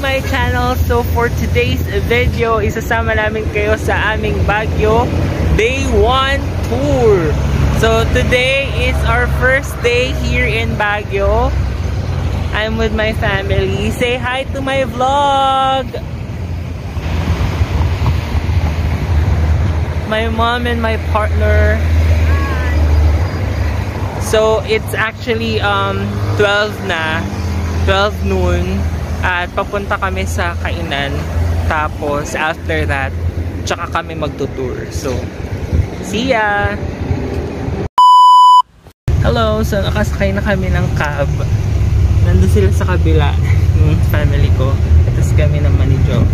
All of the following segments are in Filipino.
my channel. So for today's video, isasama namin kayo sa aming Baguio Day 1 tour. So today is our first day here in Baguio. I'm with my family. Say hi to my vlog! My mom and my partner. So it's actually 12 na. 12 noon. At papunta kami sa kainan. Tapos after that, tsaka kami magtutour. So, see ya! Hello! So nakasakay na kami ng cab. Nandun sila sa kabila. Yung family ko. Tapos kami naman ni Joe.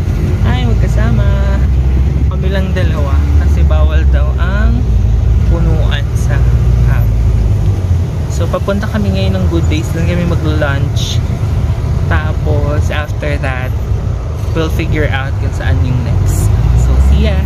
Ay, magkasama. Kami lang dalawa. Kasi bawal daw ang punuan sa cab. So, papunta kami ngayon ng Good Days. Doon kami mag-lunch. Tapos, after that, we'll figure out kung saan yung next. So, see ya!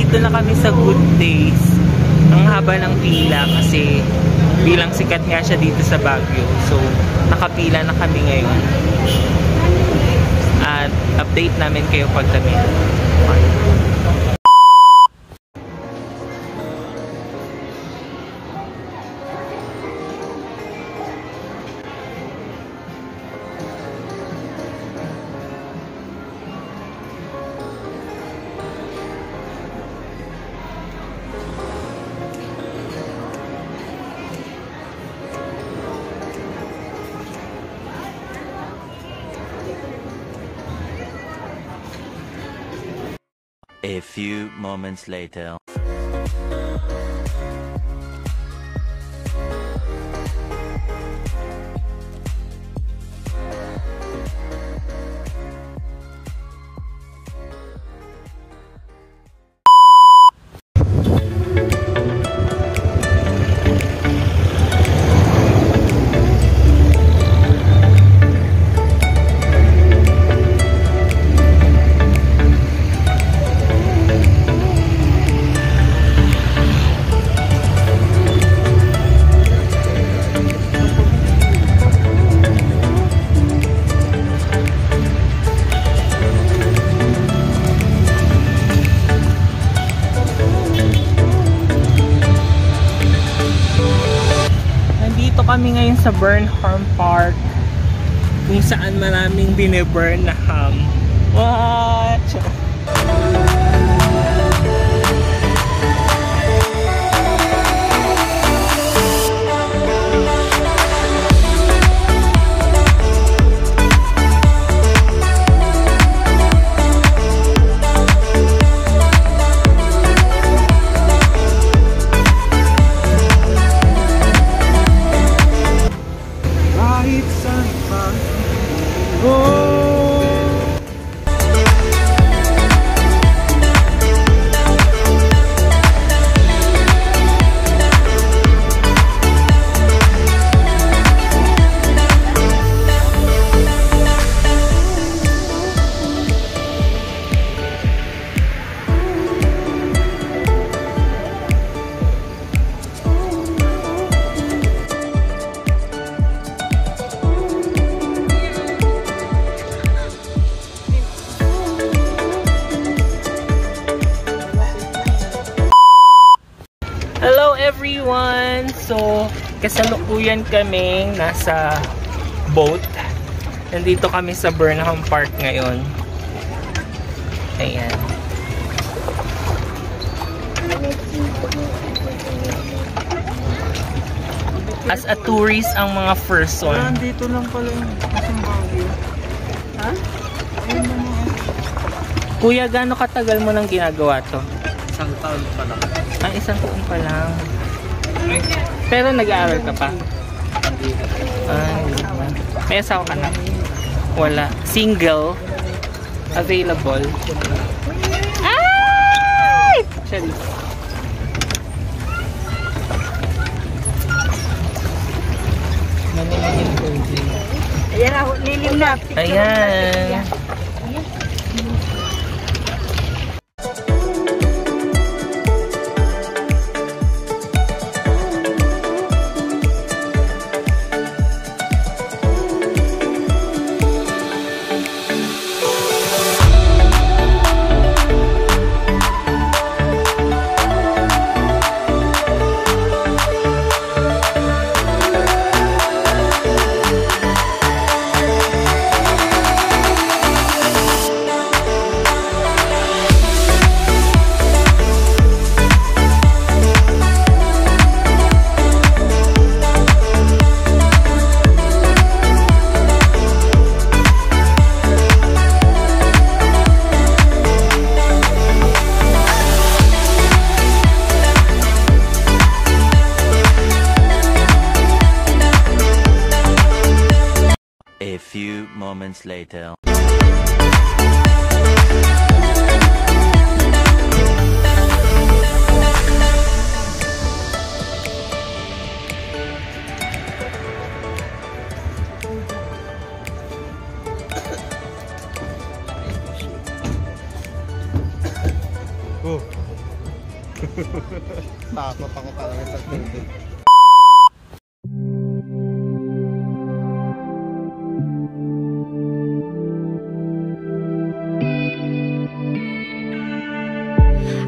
Dito na kami sa Good Days. Ang haba ng pila kasi bilang sikat nga siya dito sa Baguio. So, nakapila na kami ngayon. At update namin kayo pag kami. A few moments later. Kami ngayon sa Burnham Park kung saan maraming bine-burn na ham. What? Everyone! So, kasalukuyan kami nasa boat. Nandito kami sa Burnham Park ngayon. Ayan. as a tourist ang mga person. Dito lang pala yung isang Baguio. Ha? Ayun na mga. Kuya, gaano katagal mo nang ginagawa to? Isang taon pa lang. Ang isang taon pa lang. Pero nag-aaral ka pa? May asawa ka na? Wala. Single? Available? Ay! Sorry. Ayan ako, lilim na. Ayan. A few moments later. Oh. Takot ako talaga sa tubig.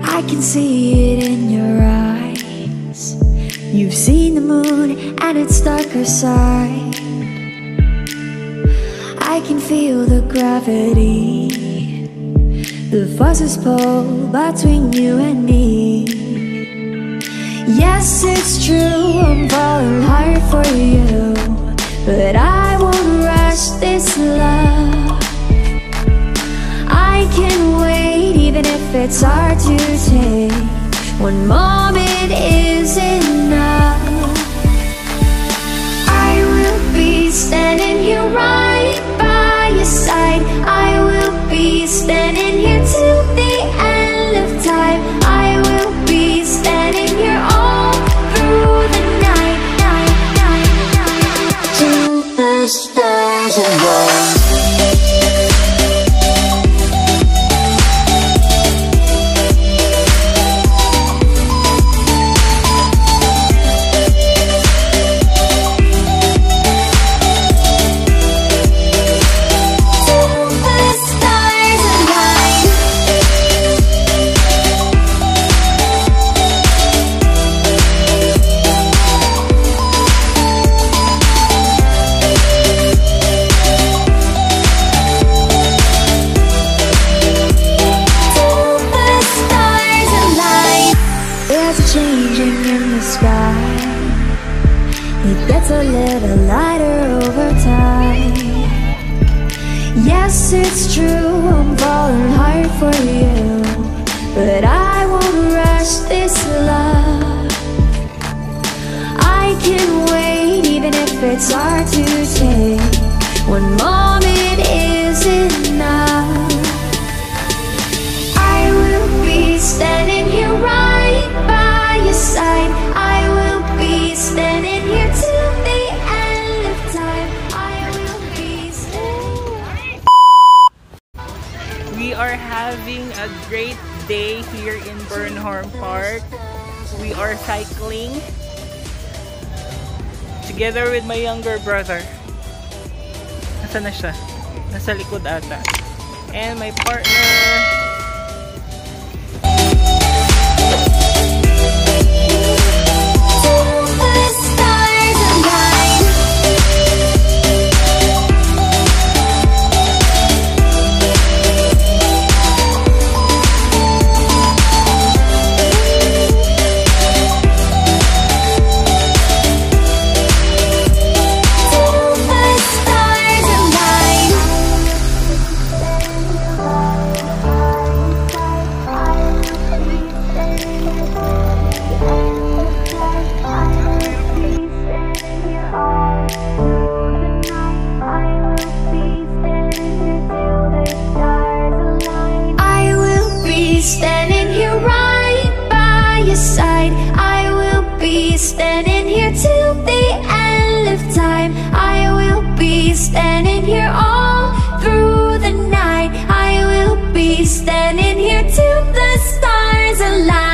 I can see it in your eyes. You've seen the moon and its darker side. I can feel the gravity, the forces pull between you and me. Yes, it's true, I'm falling hard for you, but I won't rush this love. I can wait even if it's hard to take. One moment is enough. I will be standing here right by your side. I will be standing here till the end of time. I will be standing here all through the night, night, night, night, till the stars align. Changing in the sky, it gets a little lighter over time. Yes, it's true, I'm falling hard for you, but I won't rush this love. I can wait even if it's hard to take. One moment is enough. I will be standing here right by your side. I will be standing here till the end of time. I will be standing. We are having a great day here in Bernhorn Park. We are cycling together with my younger brother. Nasaan na siya? Nasa likod ata. And my partner. standing here till the end of time. I will be standing here all through the night. I will be standing here till the stars align.